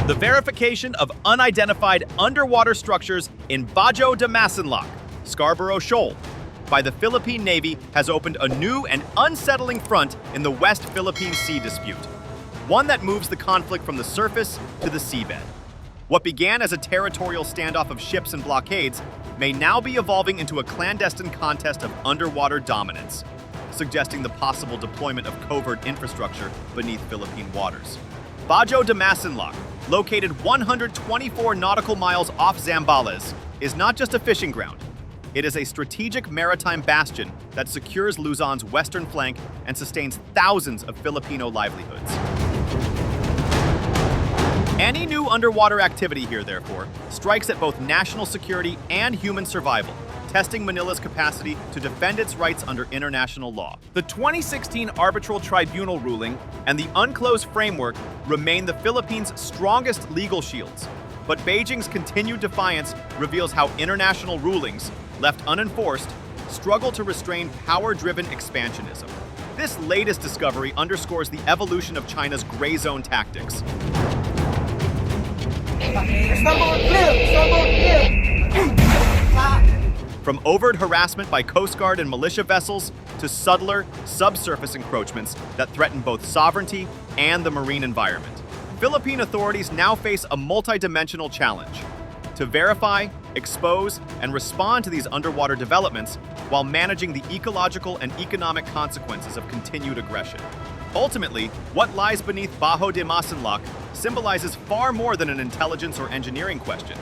the verification of unidentified underwater structures in Bajo de Masinloc, Scarborough Shoal, by the Philippine Navy has opened a new and unsettling front in the West Philippine Sea dispute, one that moves the conflict from the surface to the seabed. What began as a territorial standoff of ships and blockades may now be evolving into a clandestine contest of underwater dominance, suggesting the possible deployment of covert infrastructure beneath Philippine waters. Bajo de Masinloc, located 124 nautical miles off Zambales, is not just a fishing ground. It is a strategic maritime bastion that secures Luzon's western flank and sustains thousands of Filipino livelihoods. Any new underwater activity here, therefore, strikes at both national security and human survival, testing Manila's capacity to defend its rights under international law. The 2016 Arbitral Tribunal ruling and the UNCLOS framework remain the Philippines' strongest legal shields, but Beijing's continued defiance reveals how international rulings, left unenforced, struggle to restrain power-driven expansionism. This latest discovery underscores the evolution of China's gray zone tactics. From overt harassment by Coast Guard and militia vessels to subtler, subsurface encroachments that threaten both sovereignty and the marine environment, Philippine authorities now face a multidimensional challenge: to verify, expose, and respond to these underwater developments while managing the ecological and economic consequences of continued aggression. Ultimately, what lies beneath Bajo de Masinloc symbolizes far more than an intelligence or engineering question.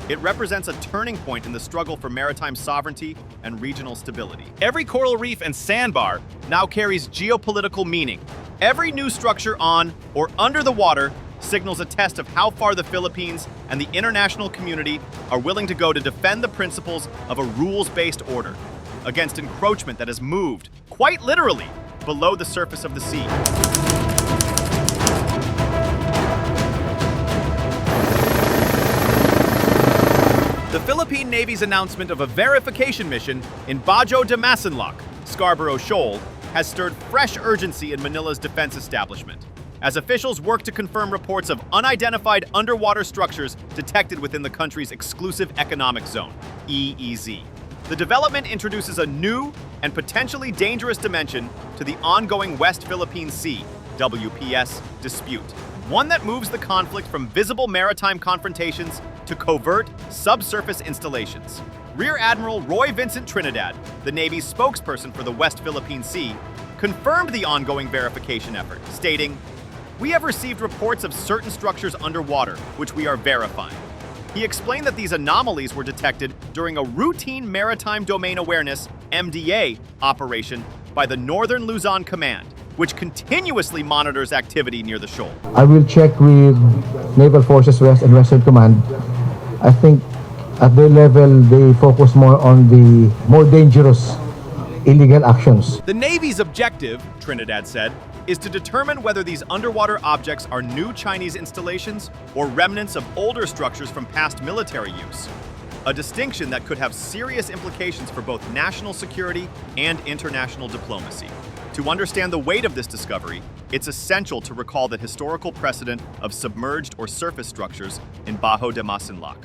It represents a turning point in the struggle for maritime sovereignty and regional stability. Every coral reef and sandbar now carries geopolitical meaning. Every new structure on or under the water signals a test of how far the Philippines and the international community are willing to go to defend the principles of a rules-based order against encroachment that has moved, quite literally, below the surface of the sea. The Philippine Navy's announcement of a verification mission in Bajo de Masinloc, Scarborough Shoal, has stirred fresh urgency in Manila's defense establishment, as officials work to confirm reports of unidentified underwater structures detected within the country's exclusive economic zone, EEZ. The development introduces a new and potentially dangerous dimension to the ongoing West Philippine Sea, WPS, dispute, one that moves the conflict from visible maritime confrontations to covert, subsurface installations. Rear Admiral Roy Vincent Trinidad, the Navy's spokesperson for the West Philippine Sea, confirmed the ongoing verification effort, stating, "We have received reports of certain structures underwater, which we are verifying." He explained that these anomalies were detected during a routine Maritime Domain Awareness (MDA) operation by the Northern Luzon Command, which continuously monitors activity near the shoal. I will check with Naval Forces West and Western Command. I think at their level, they focus more on the more dangerous illegal actions. The Navy's objective, Trinidad said, is to determine whether these underwater objects are new Chinese installations or remnants of older structures from past military use, a distinction that could have serious implications for both national security and international diplomacy. To understand the weight of this discovery, it's essential to recall the historical precedent of submerged or surface structures in Bajo de Masinloc.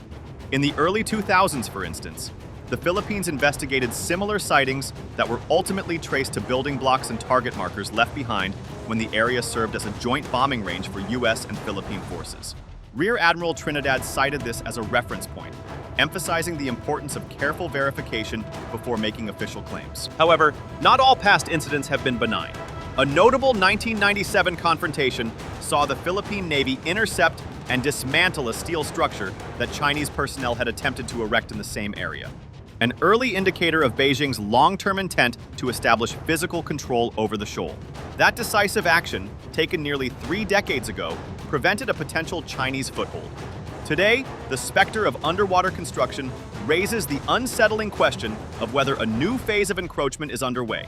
In the early 2000s, for instance, the Philippines investigated similar sightings that were ultimately traced to building blocks and target markers left behind when the area served as a joint bombing range for U.S. and Philippine forces. Rear Admiral Trinidad cited this as a reference point, emphasizing the importance of careful verification before making official claims. However, not all past incidents have been benign. A notable 1997 confrontation saw the Philippine Navy intercept and dismantle a steel structure that Chinese personnel had attempted to erect in the same area, an early indicator of Beijing's long-term intent to establish physical control over the shoal. That decisive action, taken nearly 3 decades ago, prevented a potential Chinese foothold. Today, the specter of underwater construction raises the unsettling question of whether a new phase of encroachment is underway,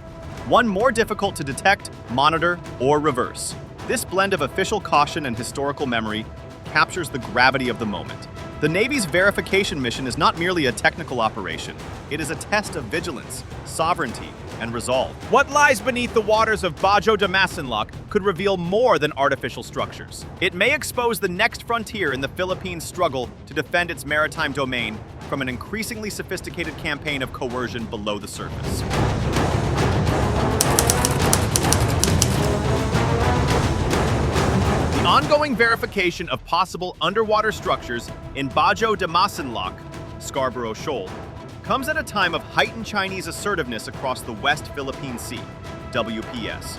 one more difficult to detect, monitor, or reverse. This blend of official caution and historical memory captures the gravity of the moment, The Navy's verification mission is not merely a technical operation. It is a test of vigilance, sovereignty, and resolve. What lies beneath the waters of Bajo de Masinloc could reveal more than artificial structures. It may expose the next frontier in the Philippines' struggle to defend its maritime domain from an increasingly sophisticated campaign of coercion below the surface. The ongoing verification of possible underwater structures in Bajo de Masinloc, Scarborough Shoal, comes at a time of heightened Chinese assertiveness across the West Philippine Sea, WPS.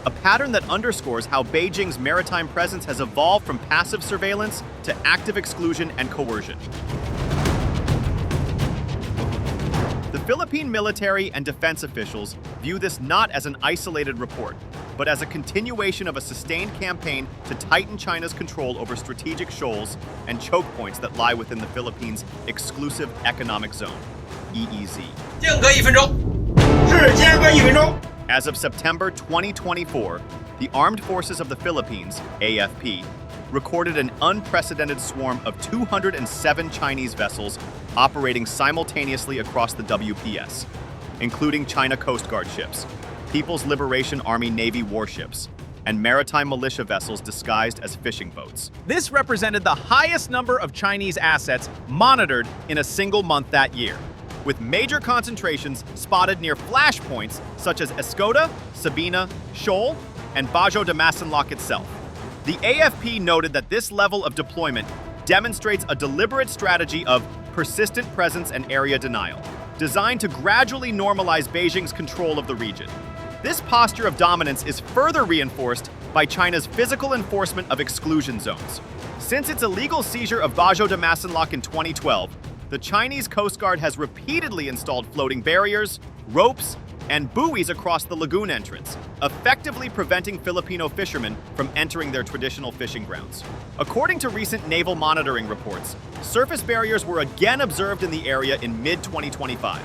A pattern that underscores how Beijing's maritime presence has evolved from passive surveillance to active exclusion and coercion. The Philippine military and defense officials view this not as an isolated report, but as a continuation of a sustained campaign to tighten China's control over strategic shoals and choke points that lie within the Philippines' exclusive economic zone, EEZ. 间隔1分钟，是间隔1分钟。 As of September 2024, the Armed Forces of the Philippines, AFP, recorded an unprecedented swarm of 207 Chinese vessels operating simultaneously across the WPS, including China Coast Guard ships, People's Liberation Army Navy warships, and maritime militia vessels disguised as fishing boats. This represented the highest number of Chinese assets monitored in a single month that year, with major concentrations spotted near flashpoints such as Escalation, Sabina, Shoal, and Bajo de Masinloc itself. The AFP noted that this level of deployment demonstrates a deliberate strategy of persistent presence and area denial, designed to gradually normalize Beijing's control of the region. This posture of dominance is further reinforced by China's physical enforcement of exclusion zones. Since its illegal seizure of Bajo de Masinloc in 2012, the Chinese Coast Guard has repeatedly installed floating barriers, ropes, and buoys across the lagoon entrance, effectively preventing Filipino fishermen from entering their traditional fishing grounds. According to recent naval monitoring reports, surface barriers were again observed in the area in mid-2025,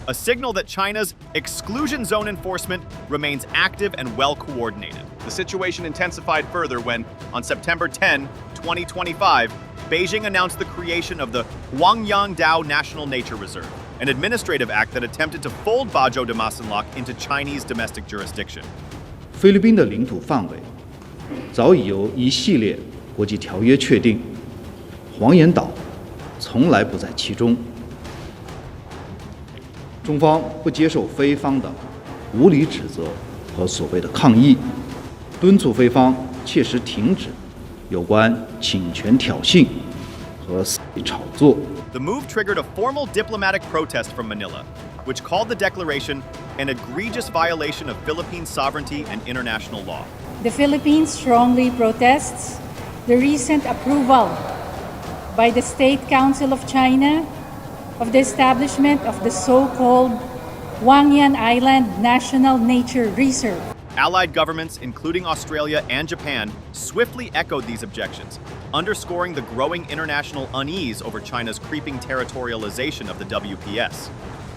a signal that China's exclusion zone enforcement remains active and well-coordinated. The situation intensified further when, on September 10, 2025, Beijing announced the creation of the Huangyang National Nature Reserve, an administrative act that attempted to fold Bajo de Masinloc into Chinese domestic jurisdiction. 菲律宾的领土范围早已由一系列国际条约确定，黄岩岛从来不在其中。中方不接受菲方的无理指责和所谓的抗议，敦促菲方切实停止有关侵权挑衅和肆意炒作。 The move triggered a formal diplomatic protest from Manila, which called the declaration an egregious violation of Philippine sovereignty and international law. The Philippines strongly protests the recent approval by the State Council of China of the establishment of the so-called Huangyan Island National Nature Reserve. Allied governments, including Australia and Japan, swiftly echoed these objections, underscoring the growing international unease over China's creeping territorialization of the WPS.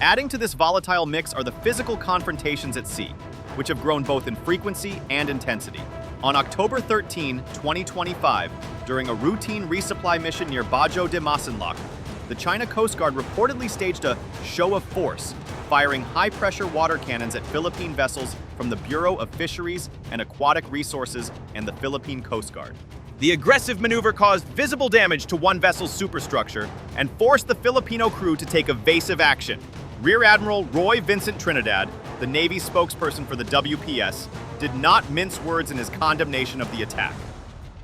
Adding to this volatile mix are the physical confrontations at sea, which have grown both in frequency and intensity. On October 13, 2025, during a routine resupply mission near Bajo de Masinloc, the China Coast Guard reportedly staged a show of force, firing high-pressure water cannons at Philippine vessels from the Bureau of Fisheries and Aquatic Resources and the Philippine Coast Guard. The aggressive maneuver caused visible damage to one vessel's superstructure and forced the Filipino crew to take evasive action. Rear Admiral Roy Vincent Trinidad, the Navy spokesperson for the WPS, did not mince words in his condemnation of the attack.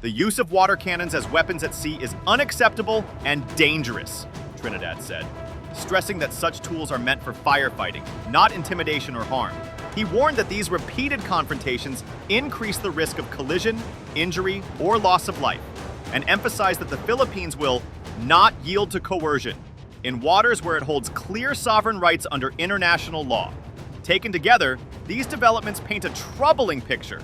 The use of water cannons as weapons at sea is unacceptable and dangerous, Trinidad said, stressing that such tools are meant for firefighting, not intimidation or harm. He warned that these repeated confrontations increase the risk of collision, injury, or loss of life, and emphasized that the Philippines will not yield to coercion in waters where it holds clear sovereign rights under international law. Taken together, these developments paint a troubling picture.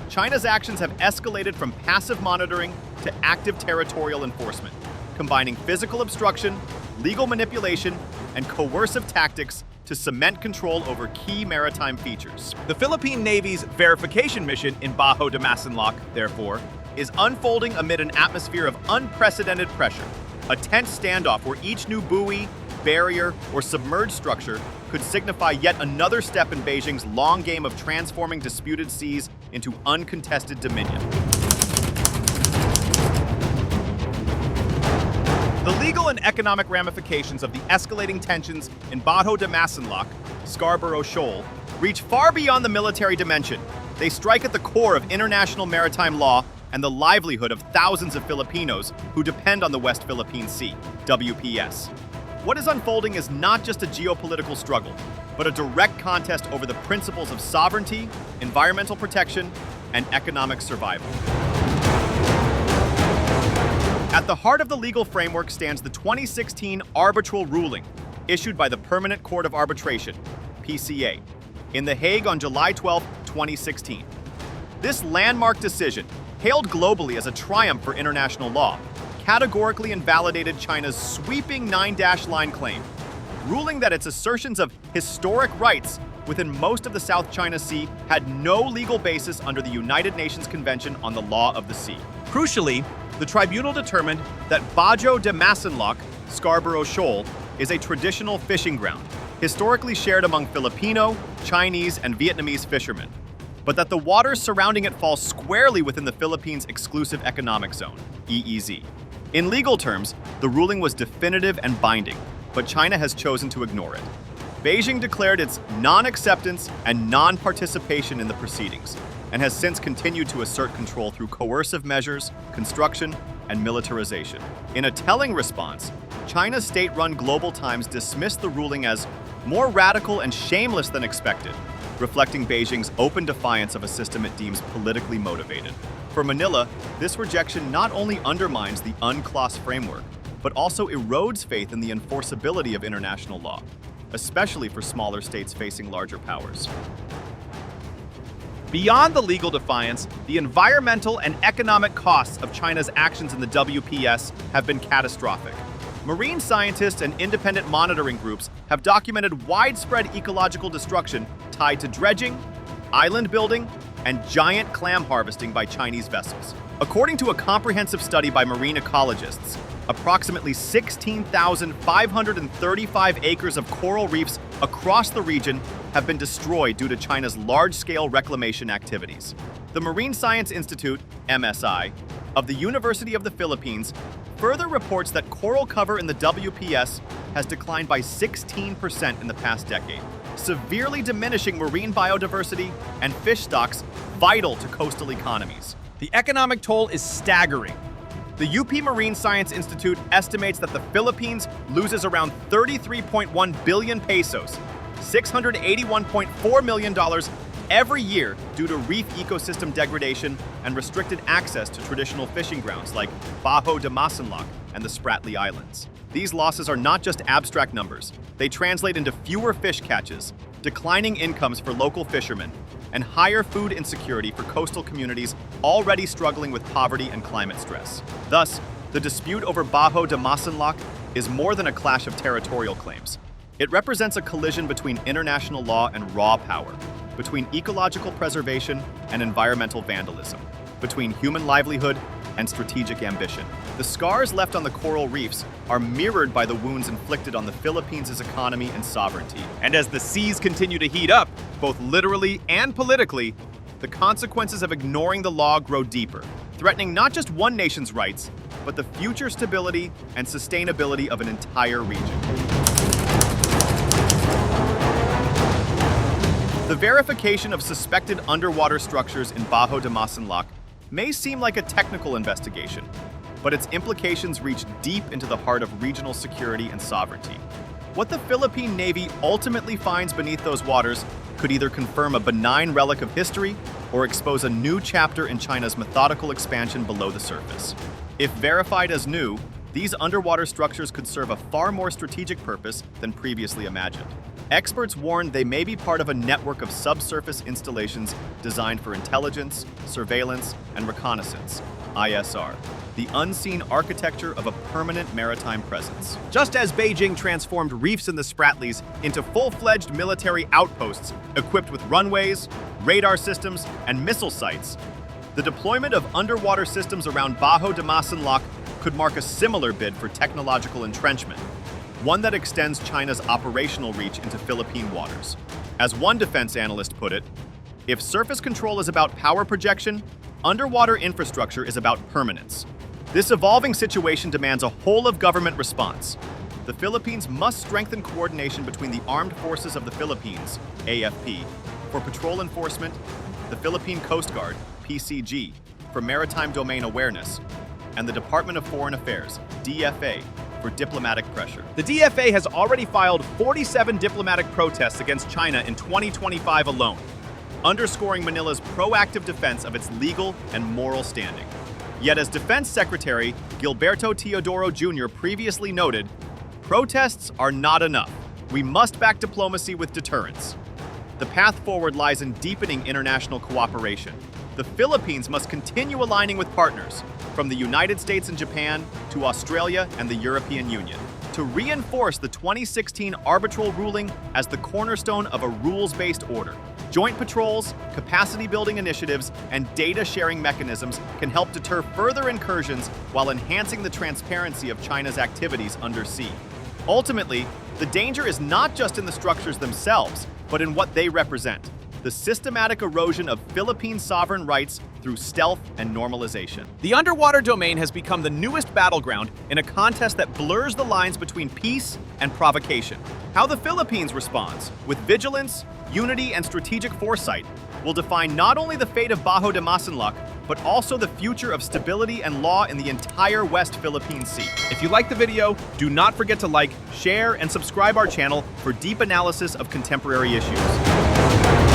China's actions have escalated from passive monitoring to active territorial enforcement, combining physical obstruction, legal manipulation, and coercive tactics to cement control over key maritime features. The Philippine Navy's verification mission in Bajo de Masinloc, therefore, is unfolding amid an atmosphere of unprecedented pressure. a tense standoff where each new buoy, barrier, or submerged structure could signify yet another step in Beijing's long game of transforming disputed seas into uncontested dominion. The legal and economic ramifications of the escalating tensions in Bajo de Masinloc, Scarborough Shoal, reach far beyond the military dimension. They strike at the core of international maritime law and the livelihood of thousands of Filipinos who depend on the West Philippine Sea, WPS. What is unfolding is not just a geopolitical struggle, but a direct contest over the principles of sovereignty, environmental protection, and economic survival. At the heart of the legal framework stands the 2016 Arbitral ruling, issued by the Permanent Court of Arbitration, PCA, in The Hague on July 12, 2016. This landmark decision, hailed globally as a triumph for international law, categorically invalidated China's sweeping 9-line claim, ruling that its assertions of historic rights within most of the South China Sea had no legal basis under the United Nations Convention on the Law of the Sea. Crucially, the tribunal determined that Bajo de Masinloc, Scarborough Shoal, is a traditional fishing ground, historically shared among Filipino, Chinese, and Vietnamese fishermen, but that the waters surrounding it fall squarely within the Philippines' exclusive economic zone, EEZ. In legal terms, the ruling was definitive and binding, but China has chosen to ignore it. Beijing declared its non-acceptance and non-participation in the proceedings, and has since continued to assert control through coercive measures, construction, and militarization. In a telling response, China's state-run Global Times dismissed the ruling as more radical and shameless than expected, reflecting Beijing's open defiance of a system it deems politically motivated. For Manila, this rejection not only undermines the UNCLOS framework, but also erodes faith in the enforceability of international law, especially for smaller states facing larger powers. Beyond the legal defiance, the environmental and economic costs of China's actions in the WPS have been catastrophic. Marine scientists and independent monitoring groups have documented widespread ecological destruction tied to dredging, island building, and giant clam harvesting by Chinese vessels. According to a comprehensive study by marine ecologists, approximately 16,535 acres of coral reefs across the region have been destroyed due to China's large-scale reclamation activities. The Marine Science Institute, MSI, of the University of the Philippines further reports that coral cover in the WPS has declined by 16% in the past decade, severely diminishing marine biodiversity and fish stocks vital to coastal economies. The economic toll is staggering. The UP Marine Science Institute estimates that the Philippines loses around 33.1 billion pesos, $681.4 million every year due to reef ecosystem degradation and restricted access to traditional fishing grounds like Bajo de Masinloc and the Spratly Islands. These losses are not just abstract numbers. They translate into fewer fish catches, declining incomes for local fishermen, and higher food insecurity for coastal communities already struggling with poverty and climate stress. Thus, the dispute over Bajo de Masinloc is more than a clash of territorial claims. It represents a collision between international law and raw power, between ecological preservation and environmental vandalism, between human livelihood and strategic ambition. The scars left on the coral reefs are mirrored by the wounds inflicted on the Philippines' economy and sovereignty. And as the seas continue to heat up, both literally and politically, the consequences of ignoring the law grow deeper, threatening not just one nation's rights, but the future stability and sustainability of an entire region. The verification of suspected underwater structures in Bajo de Masinloc may seem like a technical investigation, but its implications reach deep into the heart of regional security and sovereignty. What the Philippine Navy ultimately finds beneath those waters could either confirm a benign relic of history or expose a new chapter in China's methodical expansion below the surface. If verified as new, these underwater structures could serve a far more strategic purpose than previously imagined. Experts warn they may be part of a network of subsurface installations designed for intelligence, surveillance, and reconnaissance, ISR, the unseen architecture of a permanent maritime presence. Just as Beijing transformed reefs in the Spratlys into full-fledged military outposts equipped with runways, radar systems, and missile sites, the deployment of underwater systems around Bajo de Masinloc could mark a similar bid for technological entrenchment, one that extends China's operational reach into Philippine waters. As one defense analyst put it, if surface control is about power projection, underwater infrastructure is about permanence. This evolving situation demands a whole-of-government response. The Philippines must strengthen coordination between the Armed Forces of the Philippines, AFP, for patrol enforcement, the Philippine Coast Guard, PCG, for maritime domain awareness, and the Department of Foreign Affairs, DFA, for diplomatic pressure. The DFA has already filed 47 diplomatic protests against China in 2025 alone, underscoring Manila's proactive defense of its legal and moral standing. Yet as Defense Secretary Gilberto Teodoro Jr. previously noted, protests are not enough. We must back diplomacy with deterrence. The path forward lies in deepening international cooperation. The Philippines must continue aligning with partners, from the United States and Japan to Australia and the European Union, to reinforce the 2016 Arbitral ruling as the cornerstone of a rules-based order. Joint patrols, capacity-building initiatives, and data-sharing mechanisms can help deter further incursions while enhancing the transparency of China's activities undersea. Ultimately, the danger is not just in the structures themselves, but in what they represent: the systematic erosion of Philippine sovereign rights through stealth and normalization. The underwater domain has become the newest battleground in a contest that blurs the lines between peace and provocation. How the Philippines responds, with vigilance, unity, and strategic foresight, will define not only the fate of Bajo de Masinloc, but also the future of stability and law in the entire West Philippine Sea. If you liked the video, do not forget to like, share, and subscribe our channel for deep analysis of contemporary issues.